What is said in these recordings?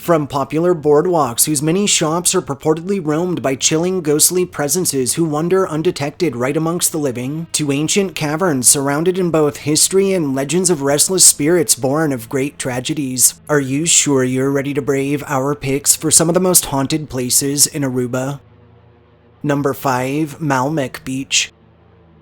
From popular boardwalks whose many shops are purportedly roamed by chilling, ghostly presences who wander undetected right amongst the living, to ancient caverns surrounded in both history and legends of restless spirits born of great tragedies. Are you sure you're ready to brave our picks for some of the most haunted places in Aruba? Number 5. Malmek Beach.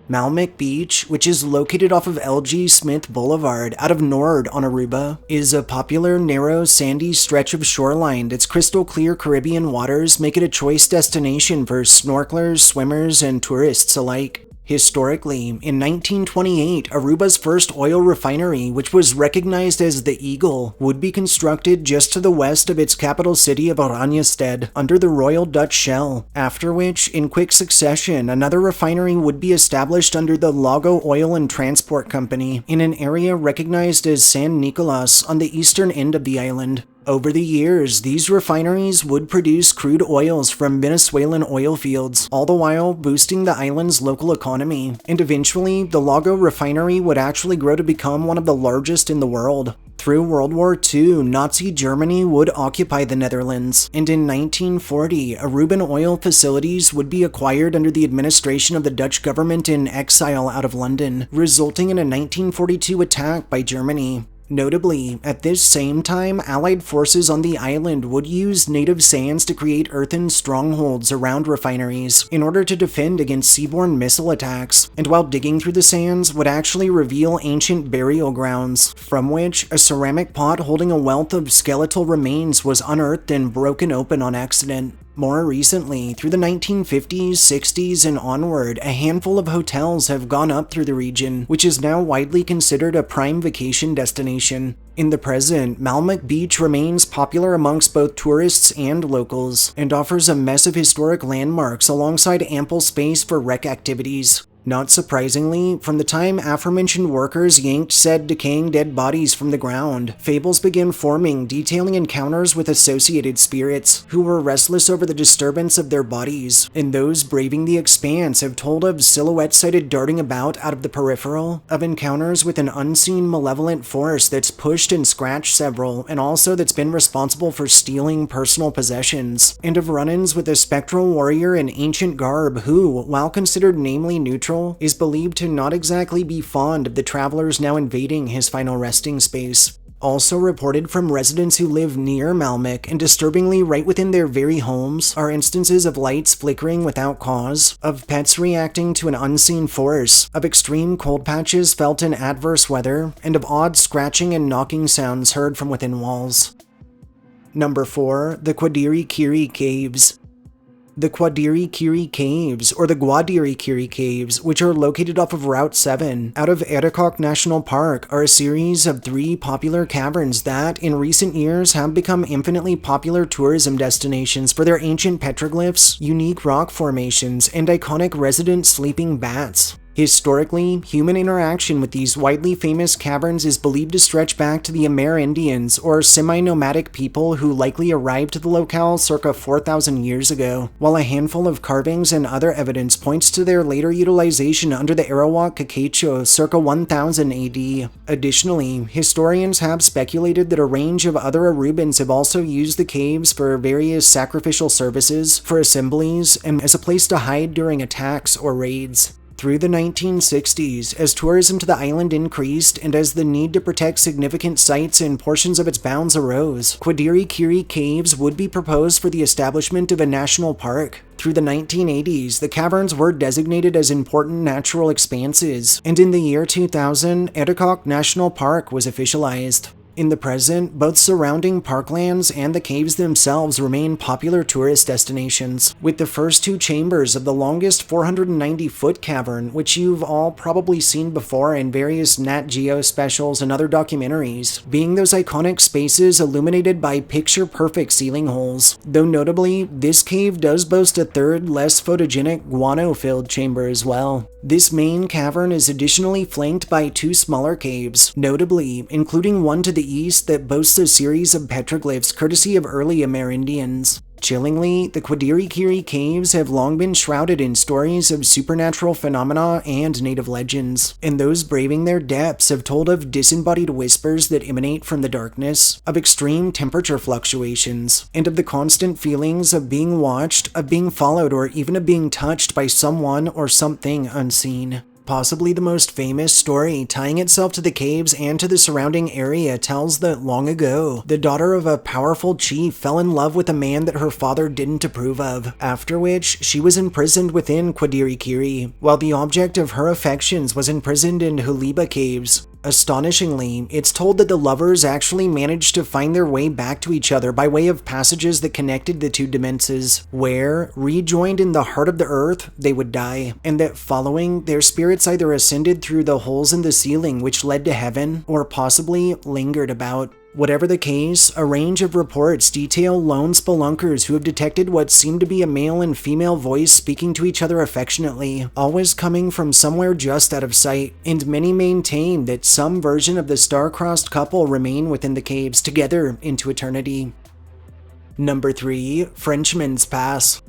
Malmek Beach, which is located off of L.G. Smith Boulevard out of Nord on Aruba, is a popular, narrow, sandy stretch of shoreline that's crystal clear Caribbean waters make it a choice destination for snorkelers, swimmers, and tourists alike. Historically, in 1928, Aruba's first oil refinery, which was recognized as the Eagle, would be constructed just to the west of its capital city of Oranjestad, under the Royal Dutch Shell, after which, in quick succession, another refinery would be established under the Lago Oil and Transport Company, in an area recognized as San Nicolas on the eastern end of the island. Over the years, these refineries would produce crude oils from Venezuelan oil fields, all the while boosting the island's local economy, and eventually, the Lago refinery would actually grow to become one of the largest in the world. Through World War II, Nazi Germany would occupy the Netherlands, and in 1940, Aruban oil facilities would be acquired under the administration of the Dutch government in exile out of London, resulting in a 1942 attack by Germany. Notably, at this same time, Allied forces on the island would use native sands to create earthen strongholds around refineries in order to defend against seaborne missile attacks, and while digging through the sands would actually reveal ancient burial grounds, from which a ceramic pot holding a wealth of skeletal remains was unearthed and broken open on accident. More recently, through the 1950s, 60s, and onward, a handful of hotels have gone up through the region, which is now widely considered a prime vacation destination. In the present, Malmek Beach remains popular amongst both tourists and locals, and offers a mess of historic landmarks alongside ample space for rec activities. Not surprisingly, from the time aforementioned workers yanked said decaying dead bodies from the ground, fables began forming detailing encounters with associated spirits, who were restless over the disturbance of their bodies, and those braving the expanse have told of silhouettes sighted darting about out of the peripheral, of encounters with an unseen malevolent force that's pushed and scratched several, and also that's been responsible for stealing personal possessions, and of run-ins with a spectral warrior in ancient garb who, while considered namely neutral, is believed to not exactly be fond of the travelers now invading his final resting space. Also reported from residents who live near Malmek, and disturbingly right within their very homes, are instances of lights flickering without cause, of pets reacting to an unseen force, of extreme cold patches felt in adverse weather, and of odd scratching and knocking sounds heard from within walls. Number 4. The Guadiri Kiri Caves. The Guadiri Kiri Caves, or the Guadiri Kiri Caves, which are located off of Route 7, out of Arikok National Park, are a series of 3 popular caverns that, in recent years, have become infinitely popular tourism destinations for their ancient petroglyphs, unique rock formations, and iconic resident sleeping bats. Historically, human interaction with these widely famous caverns is believed to stretch back to the Amerindians, or semi-nomadic people who likely arrived to the locale circa 4,000 years ago, while a handful of carvings and other evidence points to their later utilization under the Arawak Kakacho circa 1000 AD. Additionally, historians have speculated that a range of other Arubans have also used the caves for various sacrificial services, for assemblies, and as a place to hide during attacks or raids. Through the 1960s, as tourism to the island increased and as the need to protect significant sites and portions of its bounds arose, Guadiri Kiri Caves would be proposed for the establishment of a national park. Through the 1980s, the caverns were designated as important natural expanses, and in the year 2000, Arikok National Park was officialized. In the present, both surrounding parklands and the caves themselves remain popular tourist destinations, with the first 2 chambers of the longest 490-foot cavern, which you've all probably seen before in various Nat Geo specials and other documentaries, being those iconic spaces illuminated by picture-perfect ceiling holes. Though notably, this cave does boast a third, less photogenic guano-filled chamber as well. This main cavern is additionally flanked by 2 smaller caves, notably including one to the east that boasts a series of petroglyphs courtesy of early Amerindians. Chillingly, the Qadiri-Kiri caves have long been shrouded in stories of supernatural phenomena and native legends, and those braving their depths have told of disembodied whispers that emanate from the darkness, of extreme temperature fluctuations, and of the constant feelings of being watched, of being followed, or even of being touched by someone or something unseen. Possibly the most famous story tying itself to the caves and to the surrounding area tells that long ago, the daughter of a powerful chief fell in love with a man that her father didn't approve of, after which she was imprisoned within Qadiri-Kiri, while the object of her affections was imprisoned in Huliba caves. Astonishingly, it's told that the lovers actually managed to find their way back to each other by way of passages that connected the two dimensions, where, rejoined in the heart of the earth, they would die, and that following, their spirits either ascended through the holes in the ceiling which led to heaven, or possibly lingered about. Whatever the case, a range of reports detail lone spelunkers who have detected what seemed to be a male and female voice speaking to each other affectionately, always coming from somewhere just out of sight, and many maintain that some version of the star-crossed couple remain within the caves together into eternity. Number 3. Frenchman's Pass.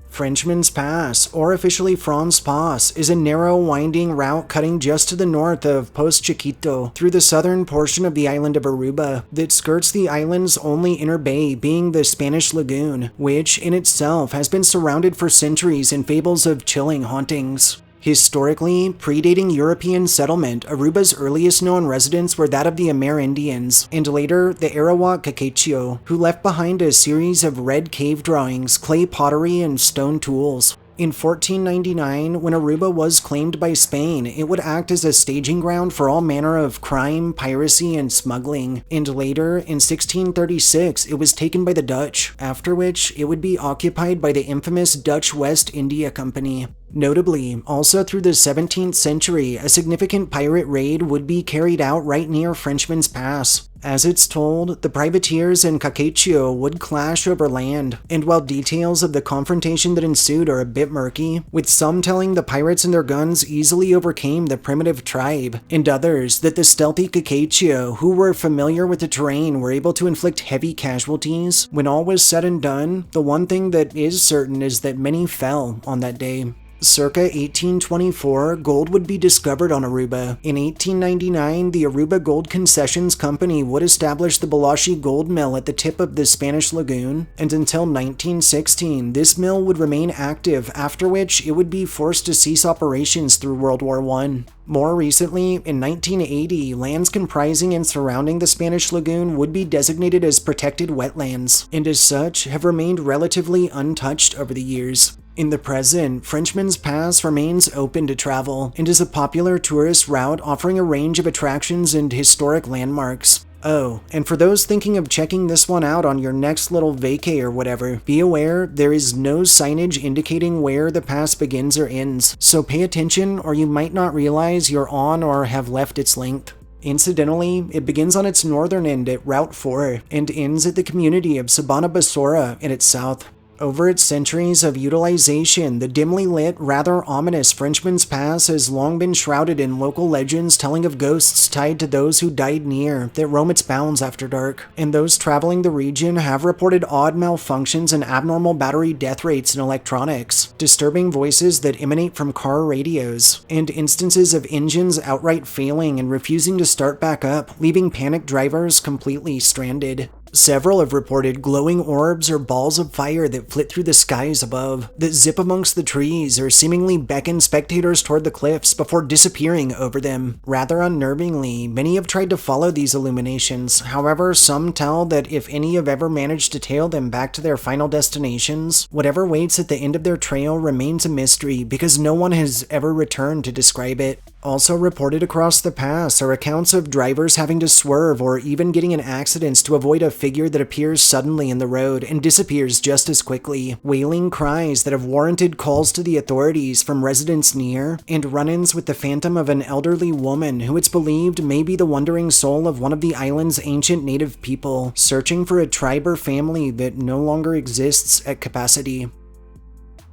Frenchman's Pass, or officially Franz Pass, is a narrow, winding route cutting just to the north of Post Chiquito through the southern portion of the island of Aruba that skirts the island's only inner bay, being the Spanish Lagoon, which in itself has been surrounded for centuries in fables of chilling hauntings. Historically, predating European settlement, Aruba's earliest known residents were that of the Amerindians, and later the Arawak Kakechio, who left behind a series of red cave drawings, clay pottery, and stone tools. In 1499, when Aruba was claimed by Spain, it would act as a staging ground for all manner of crime, piracy, and smuggling, and later, in 1636, it was taken by the Dutch, after which it would be occupied by the infamous Dutch West India Company. Notably, also through the 17th century, a significant pirate raid would be carried out right near Frenchman's Pass. As it's told, the privateers and Kakechio would clash over land, and while details of the confrontation that ensued are a bit murky, with some telling the pirates and their guns easily overcame the primitive tribe, and others that the stealthy Kakechio, who were familiar with the terrain, were able to inflict heavy casualties, when all was said and done, the one thing that is certain is that many fell on that day. Circa 1824, gold would be discovered on Aruba. In 1899, the Aruba Gold Concessions Company would establish the Balashi Gold Mill at the tip of the Spanish Lagoon, and until 1916, this mill would remain active, after which it would be forced to cease operations through World War I. More recently, in 1980, lands comprising and surrounding the Spanish Lagoon would be designated as protected wetlands, and as such have remained relatively untouched over the years. In the present, Frenchman's Pass remains open to travel, and is a popular tourist route offering a range of attractions and historic landmarks. Oh, and for those thinking of checking this one out on your next little vacay or whatever, be aware there is no signage indicating where the pass begins or ends, so pay attention or you might not realize you're on or have left its length. Incidentally, it begins on its northern end at Route 4 and ends at the community of Sabana Basora in its south. Over its centuries of utilization, the dimly lit, rather ominous Frenchman's Pass has long been shrouded in local legends telling of ghosts tied to those who died near that roam its bounds after dark, and those traveling the region have reported odd malfunctions and abnormal battery death rates in electronics, disturbing voices that emanate from car radios, and instances of engines outright failing and refusing to start back up, leaving panicked drivers completely stranded. Several have reported glowing orbs or balls of fire that flit through the skies above, that zip amongst the trees or seemingly beckon spectators toward the cliffs before disappearing over them. Rather unnervingly, many have tried to follow these illuminations. However, some tell that if any have ever managed to tail them back to their final destinations, whatever waits at the end of their trail remains a mystery because no one has ever returned to describe it. Also reported across the pass are accounts of drivers having to swerve or even getting in accidents to avoid a figure that appears suddenly in the road and disappears just as quickly, wailing cries that have warranted calls to the authorities from residents near, and run-ins with the phantom of an elderly woman who it's believed may be the wandering soul of one of the island's ancient native people, searching for a tribe or family that no longer exists at capacity.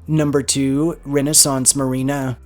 Number 2. Renaissance Marina.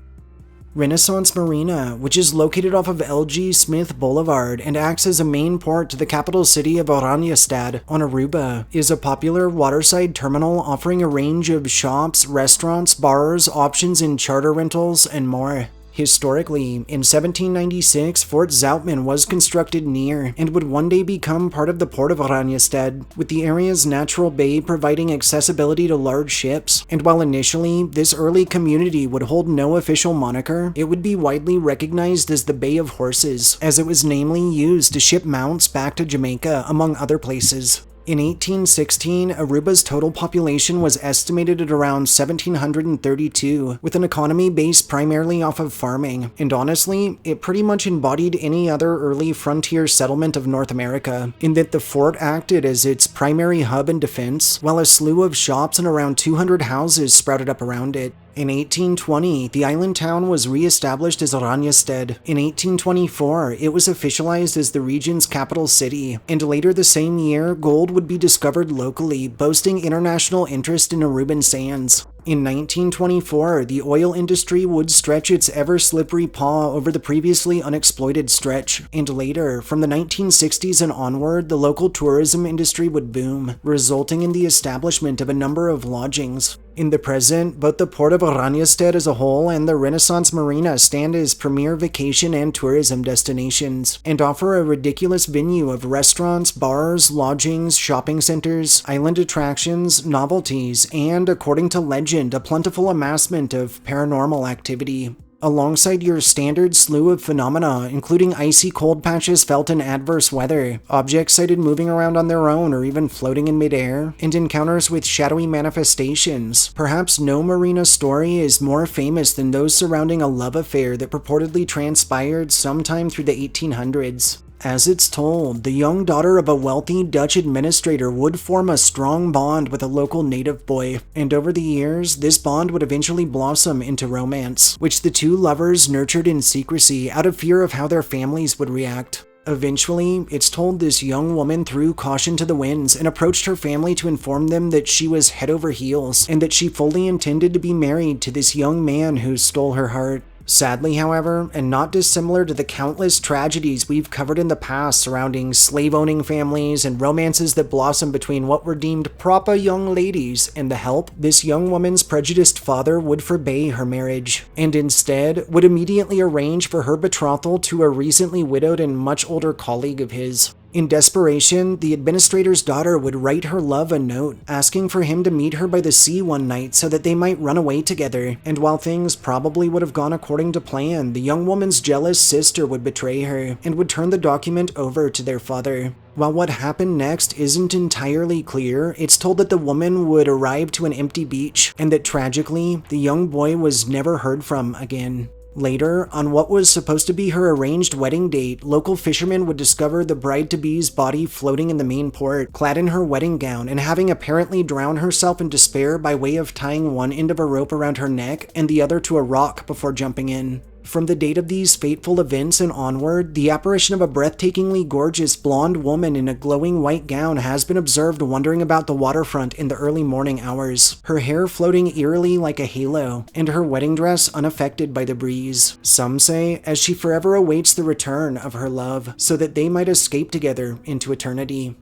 Renaissance Marina, which is located off of L.G. Smith Boulevard and acts as a main port to the capital city of Oranjestad on Aruba, is a popular waterside terminal offering a range of shops, restaurants, bars, options in charter rentals, and more. Historically, in 1796, Fort Zoutman was constructed near and would one day become part of the port of Oranjestad, with the area's natural bay providing accessibility to large ships. And while initially, this early community would hold no official moniker, it would be widely recognized as the Bay of Horses, as it was namely used to ship mounts back to Jamaica, among other places. In 1816, Aruba's total population was estimated at around 1,732, with an economy based primarily off of farming, and honestly, it pretty much embodied any other early frontier settlement of North America, in that the fort acted as its primary hub and defense, while a slew of shops and around 200 houses sprouted up around it. In 1820, the island town was re-established as Oranjestad. In 1824, it was officialized as the region's capital city, and later the same year, gold would be discovered locally, boasting international interest in Aruban sands. In 1924, the oil industry would stretch its ever-slippery paw over the previously unexploited stretch, and later, from the 1960s and onward, the local tourism industry would boom, resulting in the establishment of a number of lodgings. In the present, both the port of Oranjestad as a whole and the Renaissance Marina stand as premier vacation and tourism destinations, and offer a ridiculous venue of restaurants, bars, lodgings, shopping centers, island attractions, novelties, and, according to legend, a plentiful amassment of paranormal activity. Alongside your standard slew of phenomena, including icy cold patches felt in adverse weather, objects sighted moving around on their own or even floating in midair, and encounters with shadowy manifestations, perhaps no marina story is more famous than those surrounding a love affair that purportedly transpired sometime through the 1800s. As it's told, the young daughter of a wealthy Dutch administrator would form a strong bond with a local native boy, and over the years, this bond would eventually blossom into romance, which the two lovers nurtured in secrecy out of fear of how their families would react. Eventually, it's told this young woman threw caution to the winds and approached her family to inform them that she was head over heels, and that she fully intended to be married to this young man who stole her heart. Sadly, however, and not dissimilar to the countless tragedies we've covered in the past surrounding slave-owning families and romances that blossom between what were deemed proper young ladies and the help, this young woman's prejudiced father would forbade her marriage, and instead would immediately arrange for her betrothal to a recently widowed and much older colleague of his. In desperation, the administrator's daughter would write her love a note, asking for him to meet her by the sea one night so that they might run away together, and while things probably would have gone according to plan, the young woman's jealous sister would betray her, and would turn the document over to their father. While what happened next isn't entirely clear, it's told that the woman would arrive to an empty beach, and that tragically, the young boy was never heard from again. Later, on what was supposed to be her arranged wedding date, local fishermen would discover the bride-to-be's body floating in the main port, clad in her wedding gown and having apparently drowned herself in despair by way of tying one end of a rope around her neck and the other to a rock before jumping in. From the date of these fateful events and onward, the apparition of a breathtakingly gorgeous blonde woman in a glowing white gown has been observed wandering about the waterfront in the early morning hours, her hair floating eerily like a halo, and her wedding dress unaffected by the breeze. Some say, as she forever awaits the return of her love, so that they might escape together into eternity.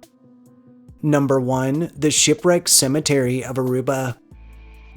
Number 1. The Shipwreck Cemetery of Aruba.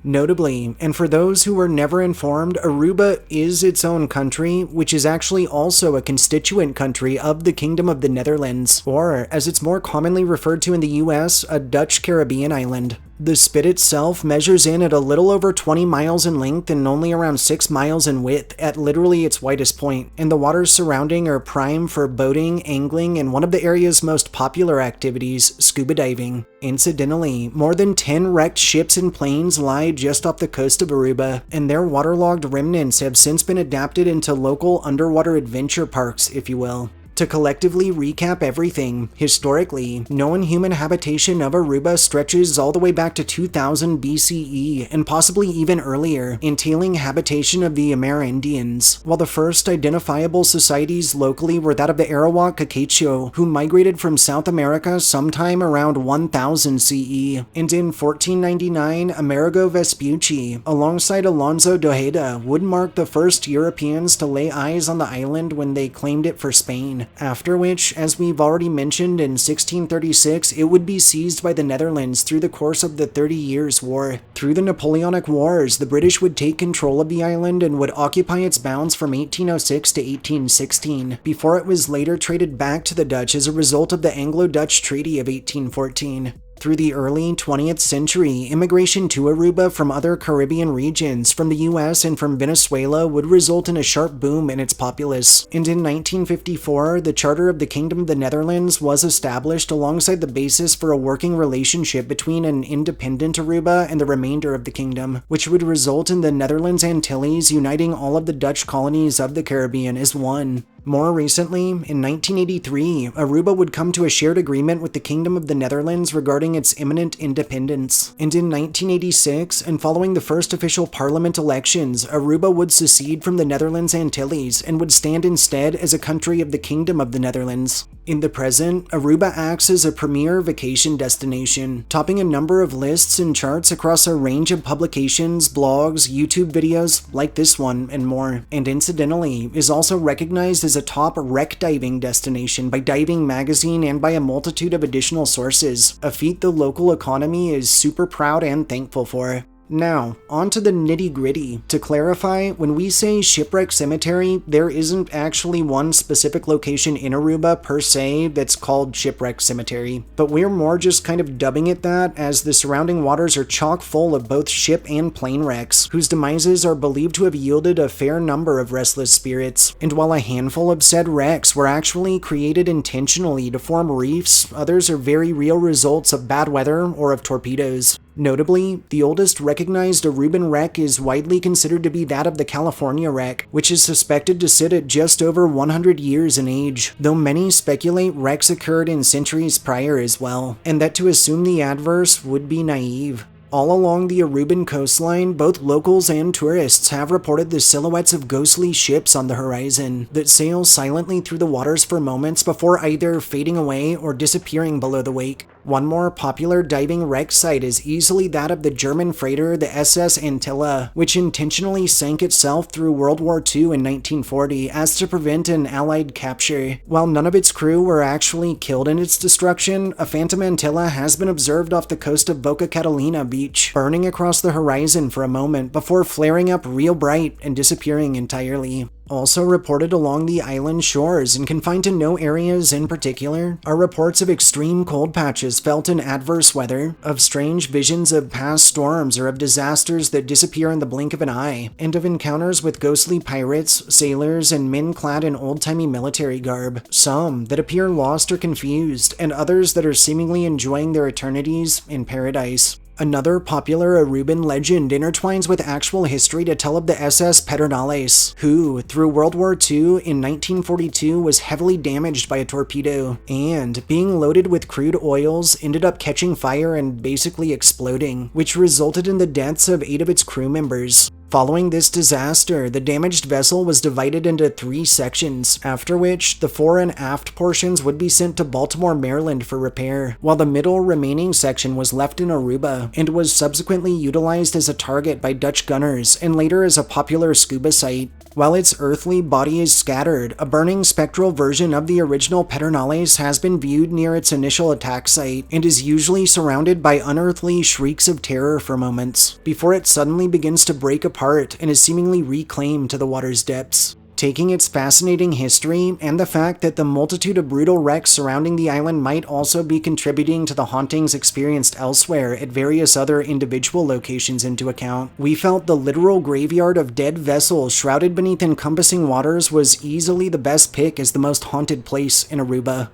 Notably, and for those who were never informed, Aruba is its own country, which is actually also a constituent country of the Kingdom of the Netherlands, or, as it's more commonly referred to in the US, a Dutch Caribbean island. The spit itself measures in at a little over 20 miles in length and only around 6 miles in width at literally its widest point, and the waters surrounding are prime for boating, angling, and one of the area's most popular activities, scuba diving. Incidentally, more than 10 wrecked ships and planes lie just off the coast of Aruba, and their waterlogged remnants have since been adapted into local underwater adventure parks, if you will. To collectively recap everything, historically, known human habitation of Aruba stretches all the way back to 2000 BCE and possibly even earlier, entailing habitation of the Amerindians, while the first identifiable societies locally were that of the Arawak Caquecho, who migrated from South America sometime around 1000 CE, and in 1499, Amerigo Vespucci, alongside Alonso de Ojeda, would mark the first Europeans to lay eyes on the island when they claimed it for Spain. After which, as we've already mentioned, in 1636 it would be seized by the Netherlands through the course of the 30 Years' War. Through the Napoleonic Wars, the British would take control of the island and would occupy its bounds from 1806 to 1816, before it was later traded back to the Dutch as a result of the Anglo-Dutch Treaty of 1814. Through the early 20th century, immigration to Aruba from other Caribbean regions, from the US and from Venezuela would result in a sharp boom in its populace. And in 1954, the Charter of the Kingdom of the Netherlands was established alongside the basis for a working relationship between an independent Aruba and the remainder of the kingdom, which would result in the Netherlands Antilles uniting all of the Dutch colonies of the Caribbean as one. More recently, in 1983, Aruba would come to a shared agreement with the Kingdom of the Netherlands regarding its imminent independence. And in 1986, and following the first official parliament elections, Aruba would secede from the Netherlands Antilles and would stand instead as a country of the Kingdom of the Netherlands. In the present, Aruba acts as a premier vacation destination, topping a number of lists and charts across a range of publications, blogs, YouTube videos like this one, and more. And incidentally, is also recognized as a top wreck diving destination by Diving Magazine and by a multitude of additional sources, a feat the local economy is super proud and thankful for. Now, on to the nitty-gritty. To clarify, when we say Shipwreck Cemetery, there isn't actually one specific location in Aruba per se that's called Shipwreck Cemetery, but we're more just kind of dubbing it that as the surrounding waters are chock full of both ship and plane wrecks, whose demises are believed to have yielded a fair number of restless spirits. And while a handful of said wrecks were actually created intentionally to form reefs, others are very real results of bad weather or of torpedoes. Notably, the oldest recognized Aruban wreck is widely considered to be that of the California wreck, which is suspected to sit at just over 100 years in age, though many speculate wrecks occurred in centuries prior as well, and that to assume the adverse would be naive. All along the Aruban coastline, both locals and tourists have reported the silhouettes of ghostly ships on the horizon that sail silently through the waters for moments before either fading away or disappearing below the wake. One more popular diving wreck site is easily that of the German freighter the SS Antilla, which intentionally sank itself through World War II in 1940 as to prevent an Allied capture. While none of its crew were actually killed in its destruction, a phantom Antilla has been observed off the coast of Boca Catalina Beach, burning across the horizon for a moment before flaring up real bright and disappearing entirely. Also reported along the island shores and confined to no areas in particular are reports of extreme cold patches felt in adverse weather, of strange visions of past storms or of disasters that disappear in the blink of an eye, and of encounters with ghostly pirates, sailors, and men clad in old-timey military garb, some that appear lost or confused, and others that are seemingly enjoying their eternities in paradise. Another popular Aruban legend intertwines with actual history to tell of the SS Pedernales, who, through World War II in 1942, was heavily damaged by a torpedo, and, being loaded with crude oils, ended up catching fire and basically exploding, which resulted in the deaths of 8 of its crew members. Following this disaster, the damaged vessel was divided into 3 sections, after which the fore and aft portions would be sent to Baltimore, Maryland for repair, while the middle remaining section was left in Aruba and was subsequently utilized as a target by Dutch gunners and later as a popular scuba site. While its earthly body is scattered, a burning spectral version of the original Pedernales has been viewed near its initial attack site and is usually surrounded by unearthly shrieks of terror for moments, before it suddenly begins to break apart and is seemingly reclaimed to the water's depths. Taking its fascinating history and the fact that the multitude of brutal wrecks surrounding the island might also be contributing to the hauntings experienced elsewhere at various other individual locations into account, we felt the literal graveyard of dead vessels shrouded beneath encompassing waters was easily the best pick as the most haunted place in Aruba.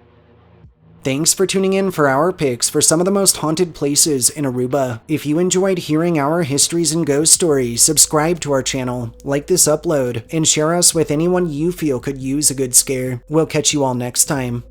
Thanks for tuning in for our picks for some of the most haunted places in Aruba. If you enjoyed hearing our histories and ghost stories, subscribe to our channel, like this upload, and share us with anyone you feel could use a good scare. We'll catch you all next time.